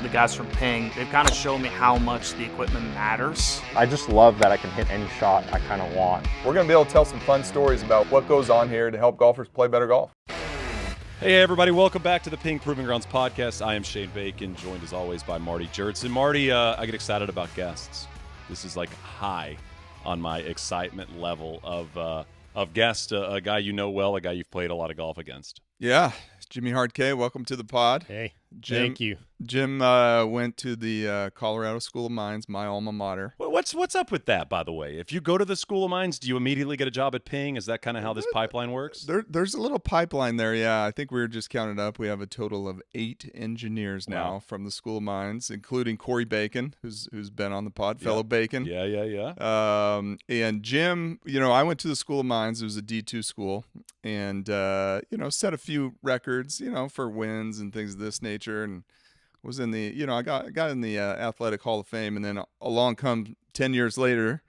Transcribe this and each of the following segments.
The guys from Ping, they've kind of shown me how much the equipment matters. I just love that I can hit any shot I kind of want. We're going to be able to tell some fun stories about what goes on here to help golfers play better golf. Hey everybody, welcome back to the Ping Proving Grounds podcast. I am Shane Bacon, joined as always by Marty Jertson. Marty, I get excited about guests. This is like high on my excitement level of guest, a guy you know well, a guy you've played a lot of golf against. Yeah, Jimmy Hardkay, welcome to the pod. Hey, Jim, thank you. Jim went to the Colorado School of Mines, my alma mater. What's up with that, by the way? If you go to the School of Mines, do you immediately get a job at Ping? Is that kind of how this pipeline works? There's a little pipeline there, yeah. I think we were just counted up. We have a total of 8 engineers now from the School of Mines, including Corey Bacon, who's been on the pod, fellow Bacon. Yeah. And Jim, I went to the School of Mines. It was a D2 school, and set a few records, for wins and things of this nature, and was in the, I got in the Athletic Hall of Fame, and then along come 10 years later,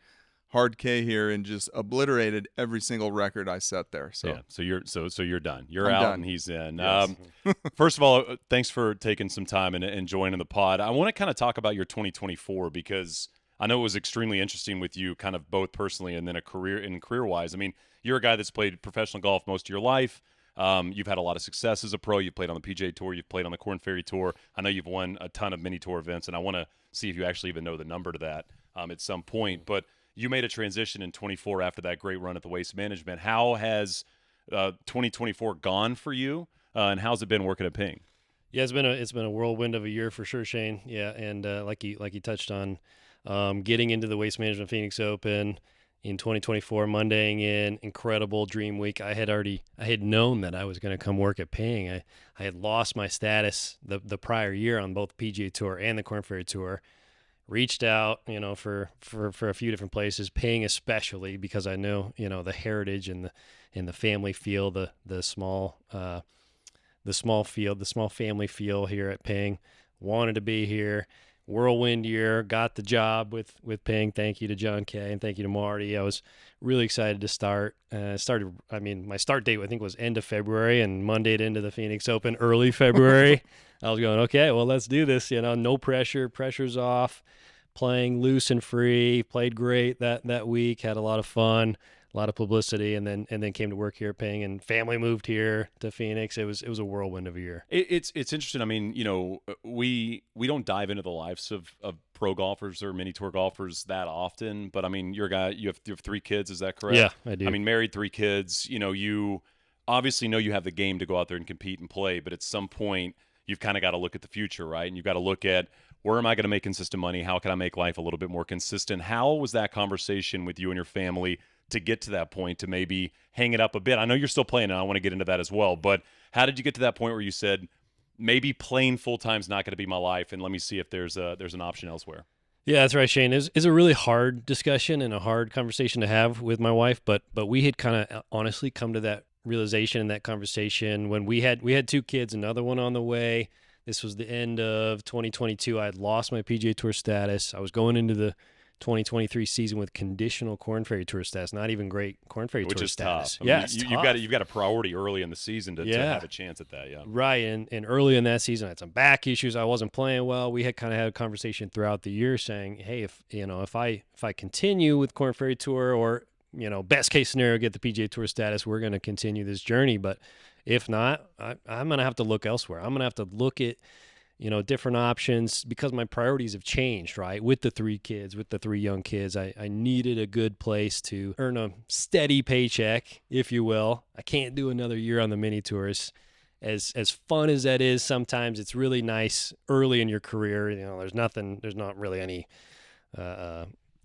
Hardkay here, and just obliterated every single record I set there. So yeah, so you're done. You're I'm out done. and he's in. Yes. First of all, thanks for taking some time and joining the pod. I want to kind of talk about your 2024 because I know it was extremely interesting with you, kind of both personally and then career-wise. I mean, you're a guy that's played professional golf most of your life. You've had a lot of success as a pro. You've played on the PGA Tour. You've played on the Korn Ferry Tour. I know you've won a ton of mini tour events, and I want to see if you actually even know the number to that at some point. But you made a transition in 24 after that great run at the Waste Management. How has 2024 gone for you, and how's it been working at Ping? Yeah, it's been a whirlwind of a year for sure, Shane. Yeah, and like you touched on, getting into the Waste Management Phoenix Open in 2024, Mondaying in, incredible dream week. I had known that I was going to come work at Ping. I had lost my status the prior year on both the PGA Tour and the Korn Ferry Tour. Reached out, for a few different places, Ping especially because I know, the heritage and the family feel, the small family feel here at Ping. Wanted to be here. Whirlwind year, got the job with Ping. Thank you to John Kay and thank you to Marty. I was really excited to start. My start date I think was end of February, and Mondayed into the Phoenix Open early February. I was going, okay, well, let's do this. No pressure. Pressure's off. Playing loose and free. Played great that week. Had a lot of fun. A lot of publicity, and then came to work here at Ping, and family moved here to Phoenix. It was a whirlwind of a year. It's interesting. I mean, we don't dive into the lives of pro golfers or mini tour golfers that often, but I mean, you're a guy. You have 3 kids. Is that correct? Yeah, I do. I mean, married, 3 kids. You obviously know you have the game to go out there and compete and play, but at some point, you've kind of got to look at the future, right? And you've got to look at where am I going to make consistent money? How can I make life a little bit more consistent? How was that conversation with you and your family to get to that point, to maybe hang it up a bit? I know you're still playing, and I want to get into that as well, but how did you get to that point where you said, maybe playing full-time is not going to be my life, and let me see if there's an option elsewhere? Yeah, that's right, Shane. It's a really hard discussion and a hard conversation to have with my wife, but we had kind of honestly come to that realization and that conversation when we had 2 kids, another one on the way. This was the end of 2022. I had lost my PGA Tour status. I was going into the 2023 season with conditional Korn Ferry Tour status, not even great Korn Ferry Tour status. Tough. I mean, you've got a priority early in the season to have a chance at that. Yeah, right. And early in that season, I had some back issues. I wasn't playing well. We had kind of had a conversation throughout the year saying, hey, if I continue with Korn Ferry Tour, or best case scenario, get the PGA Tour status, we're going to continue this journey. But if not, I'm going to have to look elsewhere. I'm going to have to look at different options because my priorities have changed, right? With the 3 kids, with the 3 young kids, I needed a good place to earn a steady paycheck, if you will. I can't do another year on the mini tours. As fun as that is, sometimes it's really nice early in your career. There's not really any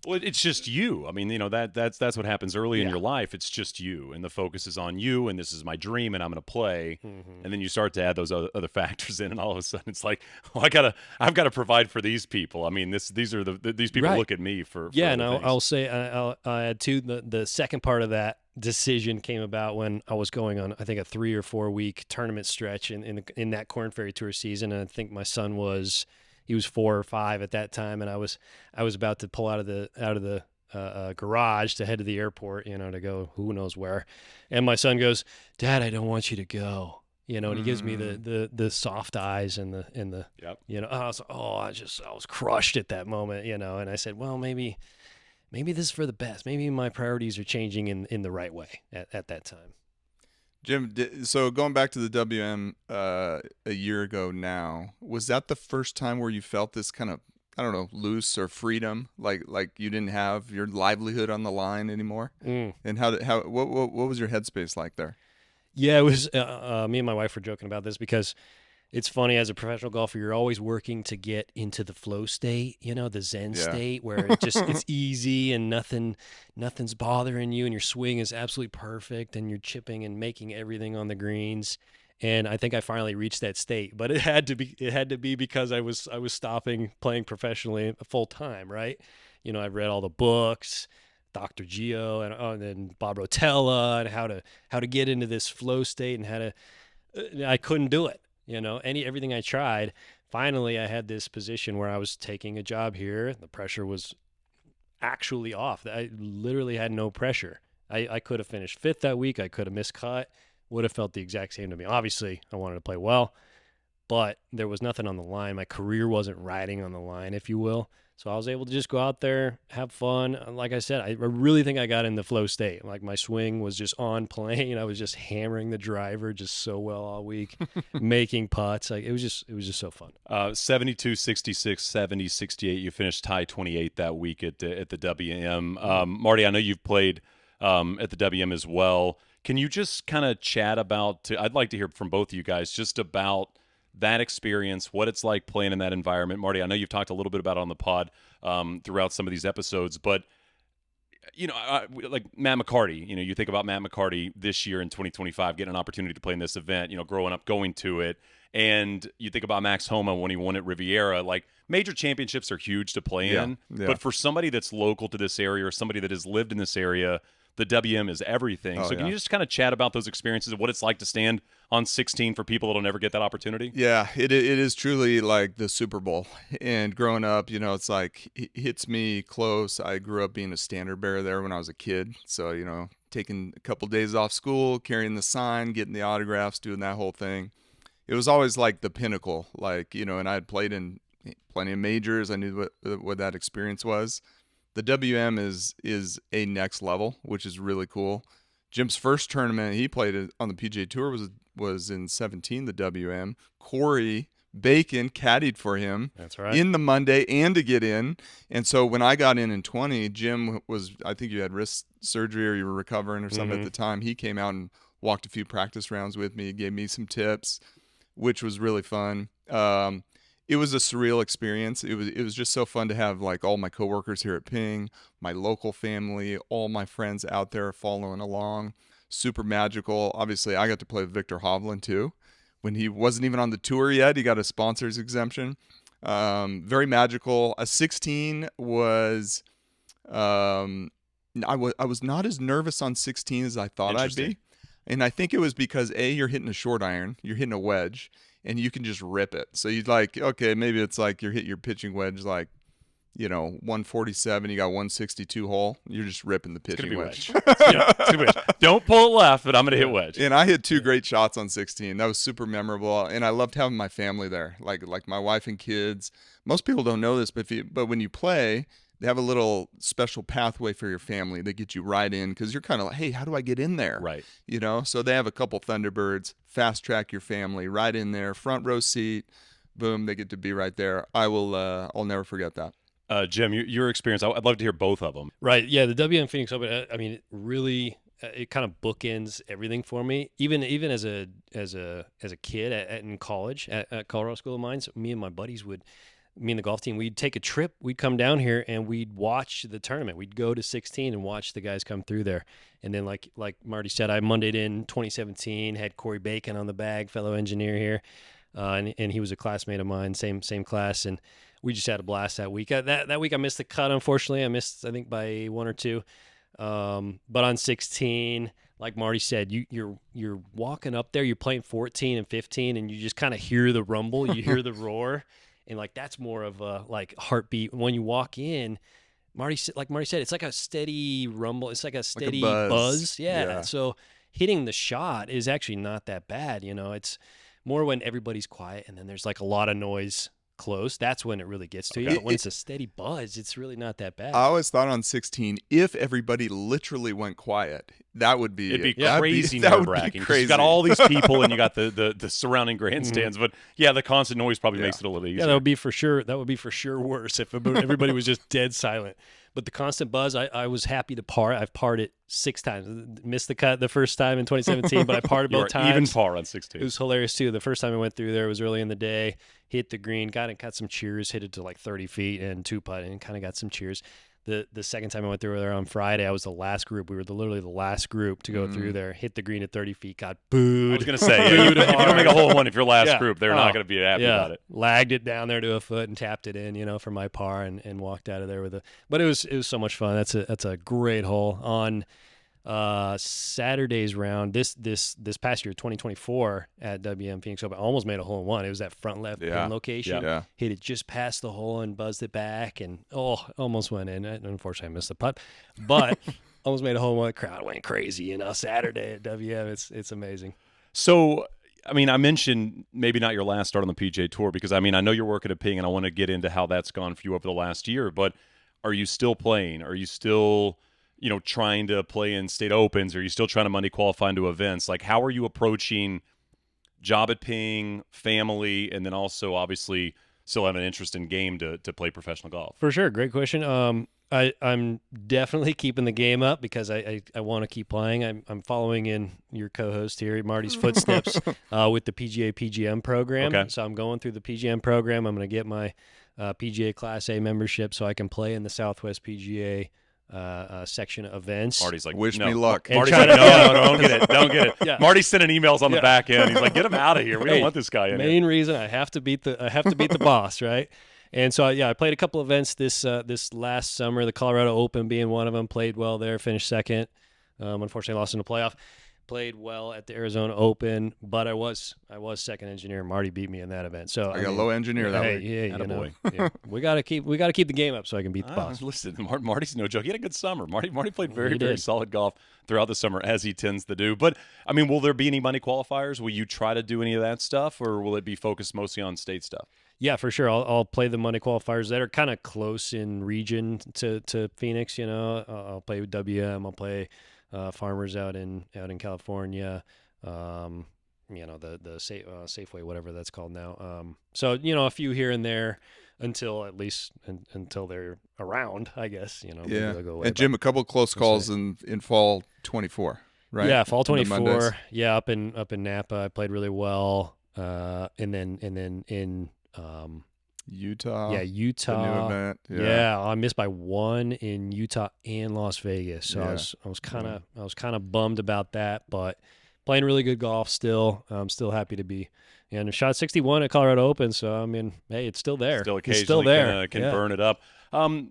Well, it's just you. I mean, that's what happens early in your life. It's just you, and the focus is on you, and this is my dream, and I'm going to play. Mm-hmm. And then you start to add those other factors in, and all of a sudden it's like, well, I've got to provide for these people. I mean, these people right. Look at me for yeah. And things. I'll say I'll add too. The second part of that decision came about when I was going on, I think, a 3 or 4 week tournament stretch in that Korn Ferry Tour season, and I think my son was. He was 4 or 5 at that time, and I was about to pull out of the garage to head to the airport, to go who knows where. And my son goes, "Dad, I don't want you to go." and he gives me the soft eyes and the Yep. I was crushed at that moment, and I said, well, maybe this is for the best. Maybe my priorities are changing in the right way at that time. Jim, so going back to the WM a year ago now, was that the first time where you felt this kind of, I don't know, loose or freedom, like you didn't have your livelihood on the line anymore? And what was your headspace like there? Yeah, it was. Me and my wife were joking about this because it's funny, as a professional golfer, you're always working to get into the flow state, the Zen state where it's easy and nothing's bothering you, and your swing is absolutely perfect, and you're chipping and making everything on the greens. And I think I finally reached that state, but it had to be because I was stopping playing professionally full time, right? I read all the books, Dr. Gio and then Bob Rotella, and how to get into this flow state, and I couldn't do it. Everything I tried. Finally, I had this position where I was taking a job here. The pressure was actually off. I literally had no pressure. I could have finished 5th that week. I could have missed cut. Would have felt the exact same to me. Obviously, I wanted to play well, but there was nothing on the line. My career wasn't riding on the line, if you will. So I was able to just go out there, have fun. Like I said, I really think I got in the flow state. Like, my swing was just on plane. I was just hammering the driver just so well all week, making putts. Like, it was just so fun. 72, 66, 70, 68. You finished tie 28 that week at the WM. Marty, I know you've played at the WM as well. Can you just kind of chat about? I'd like to hear from both of you guys just about that experience, what it's like playing in that environment. Marty, I know you've talked a little bit about it on the pod throughout some of these episodes, but like Matt McCarty, you think about Matt McCarty this year in 2025 getting an opportunity to play in this event, growing up, going to it, and you think about Max Homa when he won at Riviera. Like, major championships are huge to play in, but for somebody that's local to this area or somebody that has lived in this area, the WM is everything. Can you just kind of chat about those experiences and what it's like to stand on 16 for people that'll never get that opportunity? Yeah, it is truly like the Super Bowl. And growing up, it's like, it hits me close. I grew up being a standard bearer there when I was a kid. So, taking a couple days off school, carrying the sign, getting the autographs, doing that whole thing. It was always like the pinnacle, and I had played in plenty of majors. I knew what that experience was. The WM is a next level, which is really cool. Jim's first tournament he played on the PGA Tour was in 2017, the WM. Corey Bacon caddied for him. That's right. In the Monday and to get in. And so when I got in 2020, Jim was, I think you had wrist surgery or you were recovering or something at the time. He came out and walked a few practice rounds with me, gave me some tips, which was really fun. It was a surreal experience. It was just so fun to have like all my coworkers here at Ping, my local family, all my friends out there following along. Super magical. Obviously, I got to play with Victor Hovland too. When he wasn't even on the tour yet, he got a sponsor's exemption. Very magical. A 16 was, I was not as nervous on 16 as I thought I'd be. And I think it was because you're hitting a short iron, you're hitting a wedge, and you can just rip it. So you'd like, okay, maybe it's like you're hitting your pitching wedge like, 147, you got 162 hole. You're just ripping the pitching wedge. It's gonna be wedge. Don't pull it left, but I'm going to hit wedge. And I hit 2 great shots on 16. That was super memorable. And I loved having my family there, like my wife and kids. Most people don't know this, but when you play, they have a little special pathway for your family. They get you right in because you're kind of like, hey, how do I get in there? Right. So they have a couple Thunderbirds, fast track your family right in there, front row seat. Boom, they get to be right there. I'll never forget that. Jim, your experience, I'd love to hear both of them. Right. Yeah. The WM Phoenix Open, I mean, it really, it kind of bookends everything for me. Even as a kid in college at Colorado School of Mines, me and my buddies me and the golf team, we'd take a trip. We'd come down here and we'd watch the tournament. We'd go to 16 and watch the guys come through there. And then like Marty said, I Mondayed in 2017, had Corey Bacon on the bag, fellow engineer here. And he was a classmate of mine, same class. And we just had a blast that week. That week I missed the cut, unfortunately. I missed, I think, by 1 or 2. But on 16, like Marty said, you're walking up there, you're playing 14 and 15, and you just kind of hear the rumble, you hear the roar. And like that's more of a like heartbeat when you walk in. Marty said, it's like a steady rumble. It's like a steady like a buzz. Yeah. So hitting the shot is actually not that bad. It's more when everybody's quiet and then there's like a lot of noise close. That's when it really gets to you. But when it's a steady buzz, it's really not that bad. I always thought on 16, if everybody literally went quiet, that would be it'd be that'd crazy that would nerve-wracking. be 'Cause you got crazy. all these people and you got the surrounding grandstands, but yeah, the constant noise probably makes it a little easier. Yeah, that would be for sure worse if everybody was just dead silent. But the constant buzz, I was happy to par. I've parred it 6 times. Missed the cut the first time in 2017, but I parred both times. Even par on 16. It was hilarious too. The first time I went through there was early in the day. Hit the green, got some cheers, hit it to like 30 feet and 2-putt, and kind of got some cheers. The second time I went through there on Friday, I was the last group. We were literally the last group to go through there. Hit the green at 30 feet, got booed. I was going to say, if you don't make a hole in one, if you're last group, they're not going to be happy about it. Lagged it down there to a foot and tapped it in, for my par and walked out of there with But it was so much fun. That's a great hole on Saturday's round. This past year, 2024 at WM Phoenix Open, I almost made a hole in one. It was that front left pin location. Yeah. Hit it just past the hole and buzzed it back, and almost went in. Unfortunately, I missed the putt, but almost made a hole in one. The crowd went crazy. Saturday at WM, it's amazing. So, I mentioned maybe not your last start on the PGA Tour because, I know you're working at Ping, and I want to get into how that's gone for you over the last year, but are you still playing? Are you still trying to play in state opens? Are you still trying to Monday qualify into events? Like, how are you approaching job at Ping, family, and then also obviously still have an interest in game to play professional golf? For sure. Great question. I'm definitely keeping the game up because I want to keep playing. I'm following in your co-host here, Marty's footsteps with the PGA PGM program. Okay. So I'm going through the PGM program. I'm going to get my PGA Class A membership so I can play in the Southwest PGA section of events. Marty's like, Wish no. me luck. And Marty's try like, to- no, don't get it. Don't get it. Yeah. Marty's sending emails on the Yeah. back end. He's like, get him out of here. We don't Hey, want this guy in here. Main reason I have to beat the boss, right? And so I played a couple events this last summer. The Colorado Open being one of them. Played well there, finished second. Unfortunately, lost in the playoff. Played well at the Arizona Open, but I was second engineer. Marty beat me in that event. So I got low engineer that week. Yeah, Attaboy. yeah. We gotta keep the game up so I can beat the boss. Listen, Marty's no joke. He had a good summer. Marty played He very, did. very solid golf throughout the summer, as he tends to do. But, will there be any money qualifiers? Will you try to do any of that stuff, or will it be focused mostly on state stuff? Yeah, for sure. I'll play the Monday qualifiers that are kind of close in region to Phoenix. I'll play with WM. I'll play Farmers out in California. The Safeway, whatever that's called now. So a few here and there until they're around, I guess. Maybe they'll go away, And Jim, a couple of close calls in fall 24, right? Yeah, fall On the Mondays. 24. Yeah, up in Napa, I played really well. And then in Utah. Yeah, Utah. The new event. Yeah, I missed by one in Utah and Las Vegas. So Yeah. I was kind of bummed about that, but playing really good golf still. I'm still happy to be. And I shot 61 at Colorado Open, so hey, it's still there. Still It's occasionally still there. can Yeah. burn it up.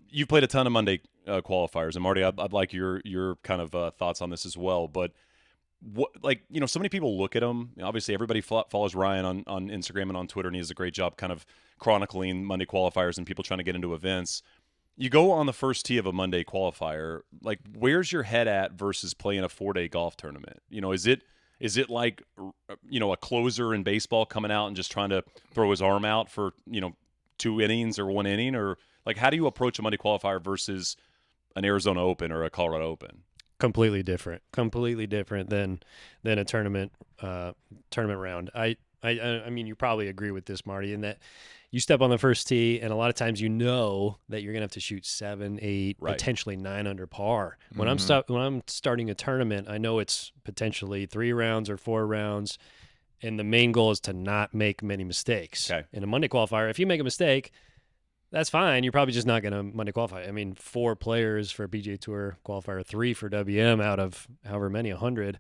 You've played a ton of Monday qualifiers, and Marty, I'd like your kind of thoughts on this as well. But so many people look at them. Obviously, everybody follows Ryan on Instagram and on Twitter, and he does a great job kind of chronicling Monday qualifiers and people trying to get into events. You go on the first tee of a Monday qualifier, like where's your head at versus playing a 4-day golf tournament? Is it like a closer in baseball coming out and just trying to throw his arm out for 2 innings or 1 inning, or like how do you approach a Monday qualifier versus an Arizona Open or a Colorado Open? Completely different than a tournament round. I you probably agree with this, Marty, in that you step on the first tee and a lot of times that you're gonna have to shoot 7, 8, Right. potentially 9 under par. When Mm-hmm. I'm starting a tournament, I know it's potentially 3 rounds or 4 rounds, and the main goal is to not make many mistakes. Okay. In a Monday qualifier, if you make a mistake, that's fine. You're probably just not going to Monday qualify. 4 players for PGA Tour qualifier, 3 for WM out of however many, 100.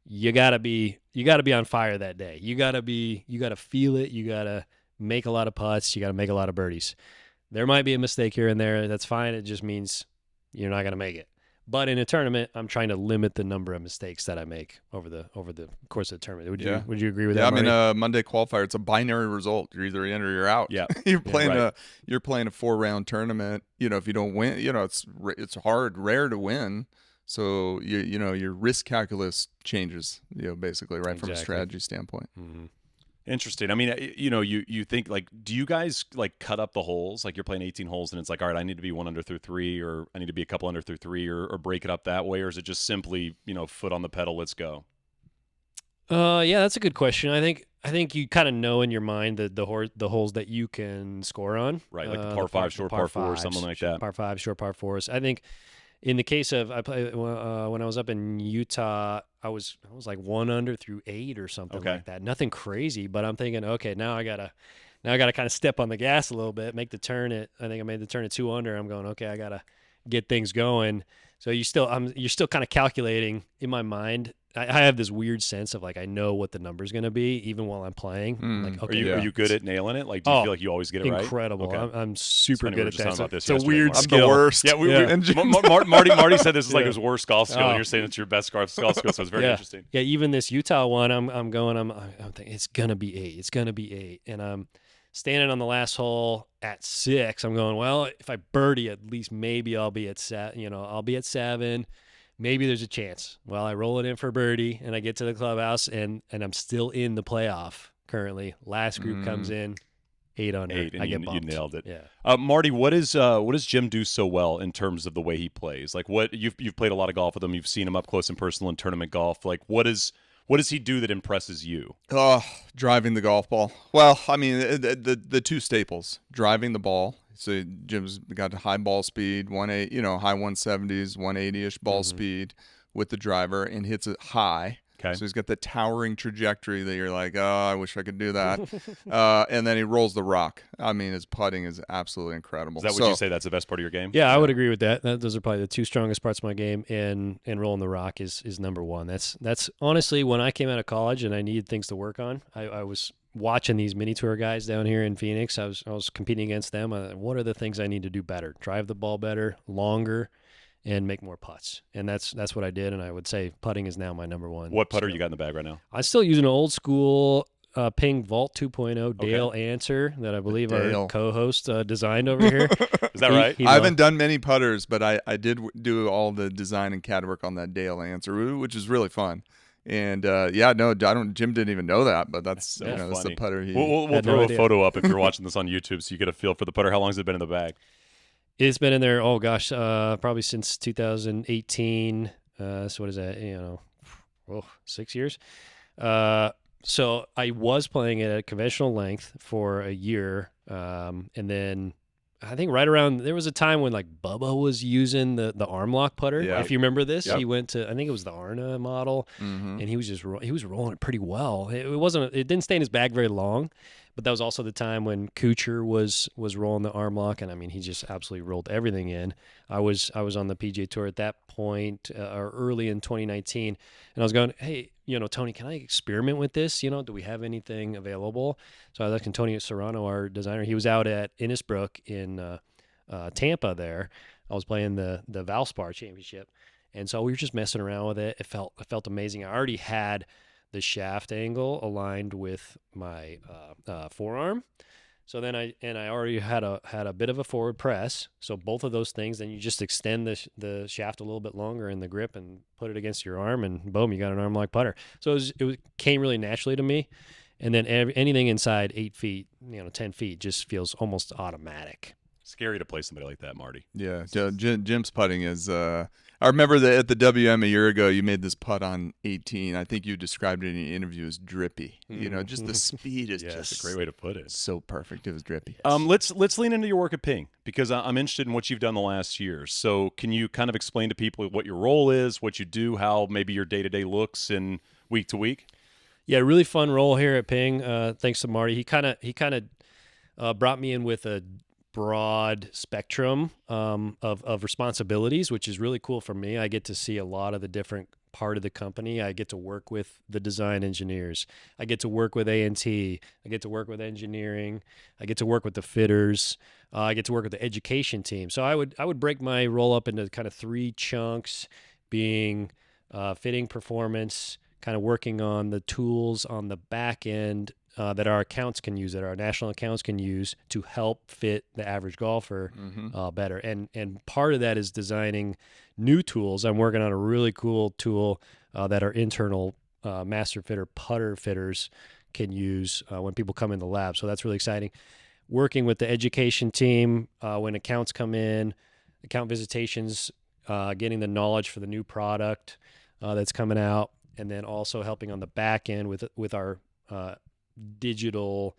You gotta be on fire that day. You gotta feel it. You gotta make a lot of putts. You gotta make a lot of birdies. There might be a mistake here and there. That's fine. It just means you're not gonna make it. But in a tournament, I'm trying to limit the number of mistakes that I make over the course of the tournament. Would you agree with that? Marty? Monday qualifier, it's a binary result. You're either in or you're out. Yeah. you're playing right. a 4-round tournament. If you don't win, it's rare to win. So you know your risk calculus changes, basically, right, from a Exactly. strategy standpoint. Mm-hmm. Interesting. I mean, you think, like, do you guys like cut up the holes? Like, you're playing 18 holes and it's like, all right, I need to be one under through 3, or I need to be a couple under through 3, or break it up that way, or is it just simply, foot on the pedal, let's go? Yeah, that's a good question. I think you kind of know in your mind the holes that you can score on. Right, like the par 5, short par 4, something like that. Par 5, short par 4s. I think in the case of when I was up in Utah, I was like 1 under through 8 or something like that. Nothing crazy, but I'm thinking, okay, now I gotta kind of step on the gas a little bit, make the turn I think I made the turn at 2 under. I'm going, okay, I gotta get things going. So you're still kind of calculating in my mind. I have this weird sense of like I know what the number's going to be even while I'm playing. Like, okay, Are you good at nailing it? Like, do you feel like you always get it right? Incredible. Okay. I'm super good at that. About this It's a weird I'm skill. the worst. Yeah, Marty said this is like his worst golf skill, and you're saying it's your best golf skill, so it's very interesting. Yeah, even this Utah one, I'm thinking it's gonna be 8. It's gonna be 8, and I'm standing on the last hole at 6. I'm going, well, if I birdie, at least maybe I'll be at 7. I'll be at 7. Maybe there's a chance. Well, I roll it in for birdie, and I get to the clubhouse, and I'm still in the playoff currently. Last group comes in, 8 under. 8, and I get bumped. You nailed it. Yeah. Marty, what does Jim do so well in terms of the way he plays? Like, what you've played a lot of golf with him. You've seen him up close and personal in tournament golf. Like, what does he do that impresses you? Oh, driving the golf ball. Well, I mean, the two staples: driving the ball. So Jim's got high ball speed, high 170s, 180-ish ball speed with the driver, and hits it high. Okay. So he's got the towering trajectory that you're like, oh, I wish I could do that. And then he rolls the rock. I mean, his putting is absolutely incredible. Is that what you say? That's the best part of your game? Yeah, I would agree with that. Those are probably the two strongest parts of my game, and rolling the rock is number one. That's honestly, when I came out of college and I needed things to work on, I was watching these mini tour guys down here in Phoenix. I was competing against them. What are the things I need to do better? Drive the ball better, longer, and make more putts. And that's what I did, and I would say putting is now my number one. What putter you got in the bag right now? I still use an old school Ping Vault 2.0 Dale Answer that I believe our co-host designed over here. Is that right? I haven't done many putters, but I did do all the design and CAD work on that Dale Answer, which is really fun. And Jim didn't even know that, but that's that's the putter he. We'll throw a photo up if you're watching this on YouTube, so you get a feel for the putter. How long has it been in the bag? It's been in there. Oh gosh, probably since 2018. So what is that? 6 years. So I was playing it at conventional length for a year, and then I think right around there was a time when like Bubba was using the arm lock putter. Yeah. If you remember this, Yep. he went to, I think it was the Arna model, and he was he was rolling it pretty well. It didn't stay in his bag very long, but that was also the time when Kuchar was rolling the arm lock, and I mean he just absolutely rolled everything in. I was on the PGA Tour at that point, or early in 2019, and I was going, hey, Tony, can I experiment with this? Do we have anything available? So I was asking Tony Serrano, our designer. He was out at Innisbrook in Tampa there. I was playing the Valspar Championship, and so we were just messing around with it. It felt amazing. I already had the shaft angle aligned with my forearm. So then I already had a bit of a forward press. So both of those things, then you just extend the shaft a little bit longer in the grip and put it against your arm, and boom, you got an arm lock putter. So it came really naturally to me. And then anything inside 8 feet, 10 feet just feels almost automatic. Scary to play somebody like that, Marty. Yeah, Jim's putting is. I remember that at the WM a year ago, you made this putt on 18. I think you described it in your interview as drippy. Just the speed is That's a great way to put it. so perfect. It was drippy. Let's lean into your work at Ping, because I'm interested in what you've done the last year. So can you kind of explain to people what your role is, what you do, how maybe your day-to-day looks in week to week? Yeah, really fun role here at Ping. Thanks to Marty. He kind of brought me in with a broad spectrum of responsibilities, which is really cool for me. I get to see a lot of the different part of the company. I get to work with the design engineers. I get to work with A&T. I get to work with engineering. I get to work with the fitters. I get to work with the education team. So I would break my role up into kind of 3 chunks, being fitting performance, kind of working on the tools on the back end that our accounts can use, that our national accounts can use to help fit the average golfer better. And part of that is designing new tools. I'm working on a really cool tool that our internal master fitter putter fitters can use when people come in the lab. So that's really exciting. Working with the education team when accounts come in, account visitations, getting the knowledge for the new product that's coming out, and then also helping on the back end with our digital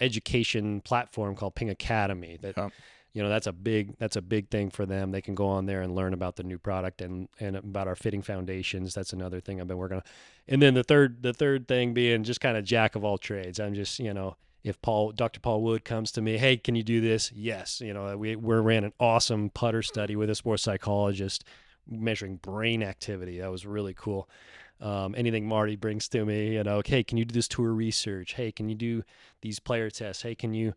education platform called Ping Academy. That's a big thing for them. They can go on there and learn about the new product and about our fitting foundations. That's another thing I've been working on. And then the third thing being just kind of jack of all trades. I'm just, if Dr. Paul Wood comes to me, hey, can you do this? Yes. We ran an awesome putter study with a sports psychologist measuring brain activity. That was really cool. Anything Marty brings to me, hey, can you do this tour research? Hey, can you do these player tests? Hey, can you,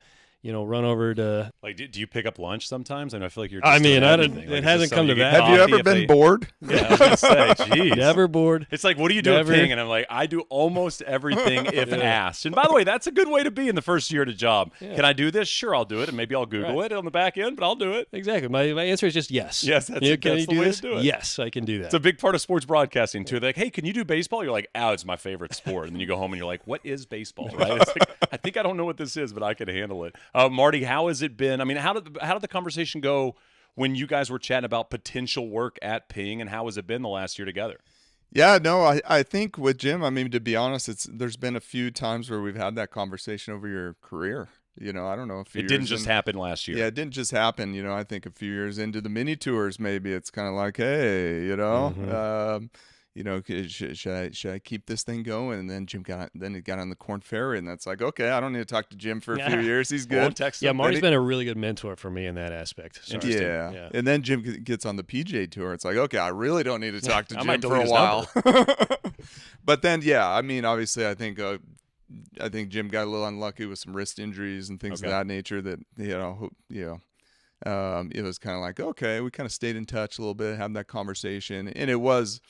run over to do you pick up lunch sometimes? I feel like you're just doing everything. It hasn't come to that. Have you ever been bored? Yeah, I was gonna say, geez. Never bored. It's like, what do you do at Ping? And I'm like, I do almost everything if asked. And by the way, that's a good way to be in the first year at a job. Yeah. Can I do this? Sure, I'll do it. And maybe I'll Google it on the back end, but I'll do it. Exactly. My answer is just yes. Yes, that's the way to do it. Yes, I can do that. It's a big part of sports broadcasting, too. They're like, hey, can you do baseball? You're like, it's my favorite sport. And then you go home and you're like, what is baseball? Right? It's like, I think I don't know what this is, but I can handle it. Marty, how has it been? I mean, how did the conversation go when you guys were chatting about potential work at Ping, and how has it been the last year together? Yeah, no, I think with Jim, I mean, to be honest, there's been a few times where we've had that conversation over your career. I don't know if it didn't just happen last year. Yeah, it didn't just happen. I think a few years into the mini tours, maybe it's kind of like, hey, should I keep this thing going? And then he got on the Corn Ferry, and that's like, okay, I don't need to talk to Jim for a few years. He's good. Marty's been a really good mentor for me in that aspect. Yeah. And then Jim gets on the PJ Tour. It's like, okay, I really don't need to talk to Jim for a his while. But then, I mean, obviously, I think Jim got a little unlucky with some wrist injuries and things of that nature. That it was kind of like, okay, we kind of stayed in touch a little bit, had that conversation, and it was.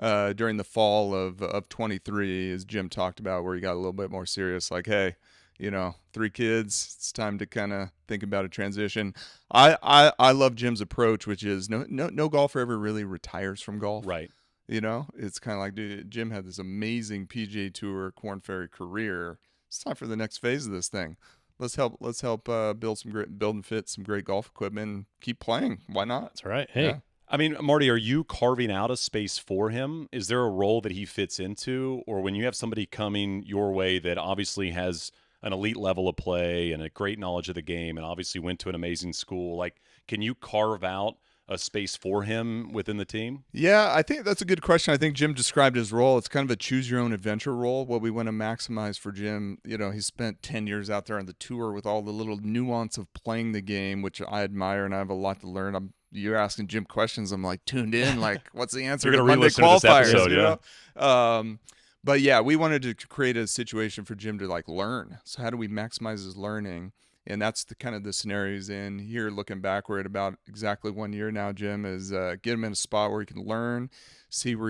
During the fall of 23, as Jim talked about, where he got a little bit more serious, like, hey, 3 kids, it's time to kind of think about a transition. I love Jim's approach, which is no golfer ever really retires from golf. Right. It's kind of like, dude, Jim had this amazing PGA Tour Corn Ferry career. It's time for the next phase of this thing. Let's help build and fit some great golf equipment and keep playing. Why not? That's right. Hey. Yeah. I mean, Marty, are you carving out a space for him? Is there a role that he fits into? Or when you have somebody coming your way that obviously has an elite level of play and a great knowledge of the game and obviously went to an amazing school, like, can you carve out a space for him within the team? Yeah, I think that's a good question. I think Jim described his role. It's kind of a choose-your-own-adventure role. What we want to maximize for Jim, he spent 10 years out there on the tour with all the little nuance of playing the game, which I admire, and I have a lot to learn. You're asking Jim questions. I'm like tuned in. Like, what's the answer to Monday qualifiers? To this episode, But yeah, we wanted to create a situation for Jim to like learn. So how do we maximize his learning? And that's the kind of the scenarios in here. Looking back, we're at about exactly 1 year now. Jim is get him in a spot where he can learn, see where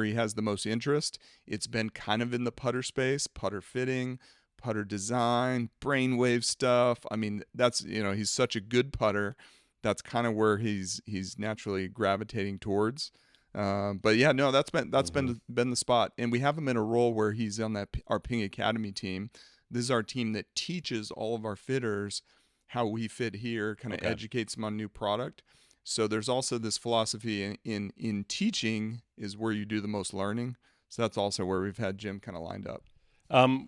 he has the most interest. It's been kind of in the putter space, putter fitting, putter design, brainwave stuff. I mean, that's he's such a good putter. That's kind of where he's naturally gravitating towards. But yeah, no, that's been the spot, and we have him in a role where he's on our Ping Academy team. This is our team that teaches all of our fitters how we fit here, kind of educates them on new product. So there's also this philosophy in teaching is where you do the most learning. So that's also where we've had Jim kind of lined up.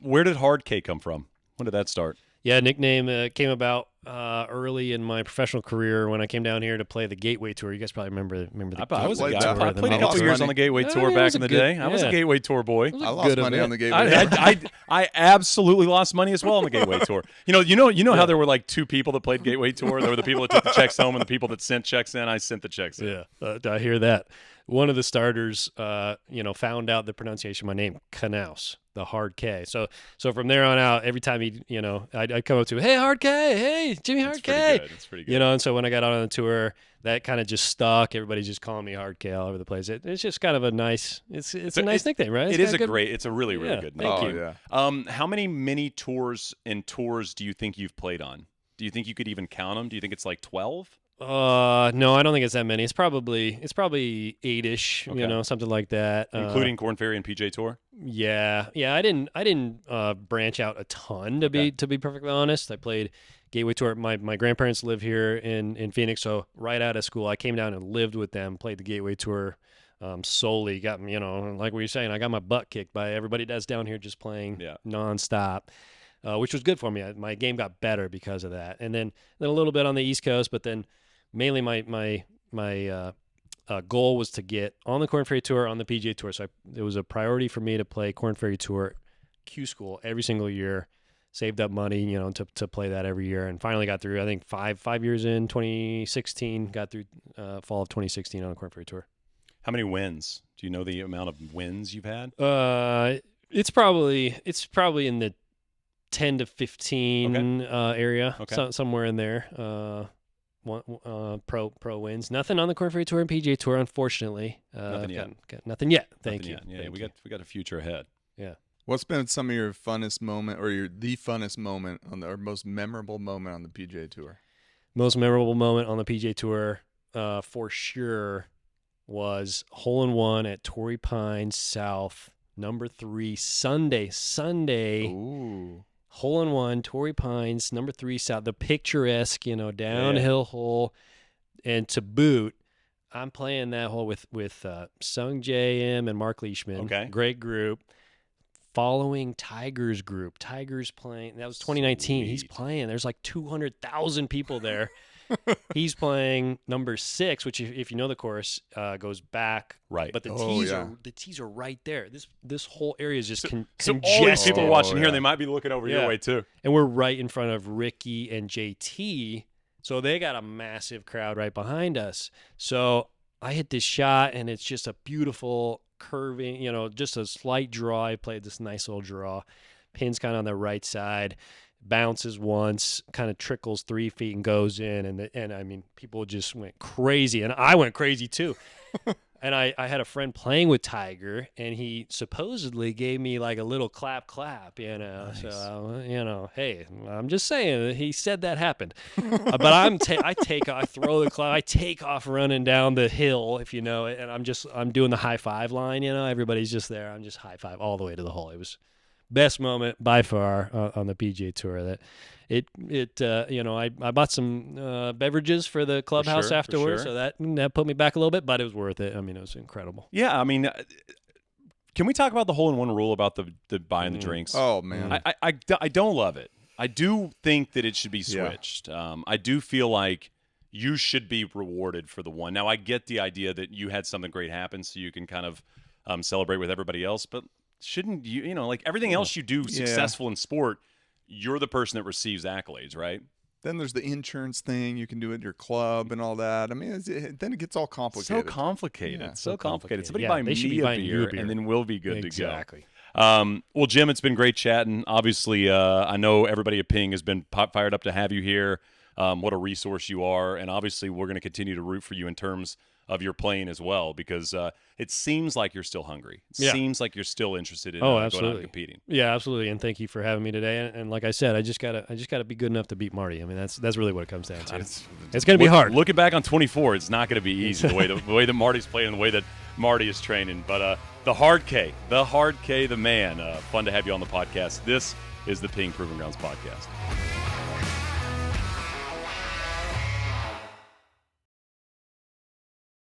Where did Hard K come from? When did that start? Yeah, nickname came about early in my professional career when I came down here to play the Gateway Tour. You guys probably remember the I was a guy. Tour. I played a couple years on the Gateway Tour back in the day. I was a Gateway Tour boy. I lost money on the Gateway. I absolutely lost money as well on the Gateway Tour. You know how there were like 2 people that played Gateway Tour. There were the people that took the checks home and the people that sent checks in. I sent the checks in. Yeah, I hear that. one of the starters, found out the pronunciation of my name, Knous, the hard K. So from there on out, every time I'd come up to him, hey, hard K, hey, Jimmy Hard K. That's pretty good. And so when I got out on the tour, that kind of just stuck. Everybody's just calling me Hard K all over the place. It's just kind of a nice, it's a nice nickname, right? It's a really, really good name. Thank you. Yeah. How many mini tours and tours do you think you've played on? Do you think you could even count them? Do you think it's like 12? No, I don't think it's that many. It's probably 8-ish, Okay. something like that. Including Corn Ferry and PJ Tour? Yeah. I didn't branch out a ton to be perfectly honest. I played Gateway Tour. My grandparents live here in Phoenix, so right out of school, I came down and lived with them. Played the Gateway Tour solely. Got like what you're saying, I got my butt kicked by everybody that's down here just playing nonstop. Which was good for me. My game got better because of that, and then a little bit on the East Coast, but then mainly my goal was to get on the Corn Ferry Tour, on the PGA Tour. So it was a priority for me to play Corn Ferry Tour Q School every single year. Saved up money, to play that every year, and finally got through. I think 5 years in 2016, got through fall of 2016 on the Corn Ferry Tour. How many wins? Do you know the amount of wins you've had? It's probably in the 10 to 15 area, somewhere in there. Pro wins. Nothing on the Corn Ferry Tour and PGA Tour, unfortunately. Nothing yet. Got nothing yet. Thank you. Yeah, we got a future ahead. Yeah. What's been some of your funnest moment, or the funnest moment or most memorable moment on the PGA Tour? Most memorable moment on the PGA Tour, for sure, was hole-in-one at Torrey Pines South, number 3, Sunday. Ooh. Hole-in-one, Torrey Pines, number 3 South, the picturesque, downhill hole. And to boot, I'm playing that hole with Sung J.M. and Mark Leishman. Okay. Great group. Following Tiger's group. Tiger's playing. That was 2019. He's playing. There's like 200,000 people there. He's playing number 6, which if you know the course, goes back. Right. But the tees are right there. This whole area is just So congested. all these people watching here, they might be looking over your way too. And we're right in front of Ricky and JT. So they got a massive crowd right behind us. So I hit this shot, and it's just a beautiful curving, just a slight draw. I played this nice little draw. Pin's kind of on the right side. Bounces once, kind of trickles 3 feet and goes in. And I mean, people just went crazy. And I went crazy too. And I had a friend playing with Tiger, and he supposedly gave me like a little clap, Nice. So, hey, I'm just saying that he said that happened. But I throw the clap, I take off running down the hill, if you know it, and I'm doing the high five line, everybody's just there. I'm just high five all the way to the hole. It was best moment by far on the PGA Tour. That I bought some beverages for the clubhouse afterwards, so that put me back a little bit, but it was worth it. I mean, it was incredible. Yeah, I mean, can we talk about the hole-in-one rule about the buying the drinks? Oh man, I don't love it. I do think that it should be switched. I do feel like you should be rewarded for the one. Now, I get the idea that you had something great happen, so you can kind of celebrate with everybody else, but shouldn't you, like everything else you do successful in sport, you're the person that receives accolades, right? Then there's the insurance thing. You can do it at your club and all that. I mean, then it gets all complicated. So complicated. Yeah, so complicated. Somebody Yeah, buy they me should be a buying you beer, a beer. and then we'll be good Exactly. to go. Well, Jim, it's been great chatting. Obviously, I know everybody at Ping has been fired up to have you here. What a resource you are. And obviously, we're going to continue to root for you in terms of your playing as well, because it seems like you're still hungry. It seems like you're still interested in going out and competing. Yeah, absolutely. And thank you for having me today. And like I said, I just gotta be good enough to beat Marty. I mean, that's really what it comes down to. It's going to be hard. Looking back on 24, it's not going to be easy the way that Marty's playing and the way that Marty is training. But the hard K, the man. Fun to have you on the podcast. This is the Ping Proving Grounds podcast.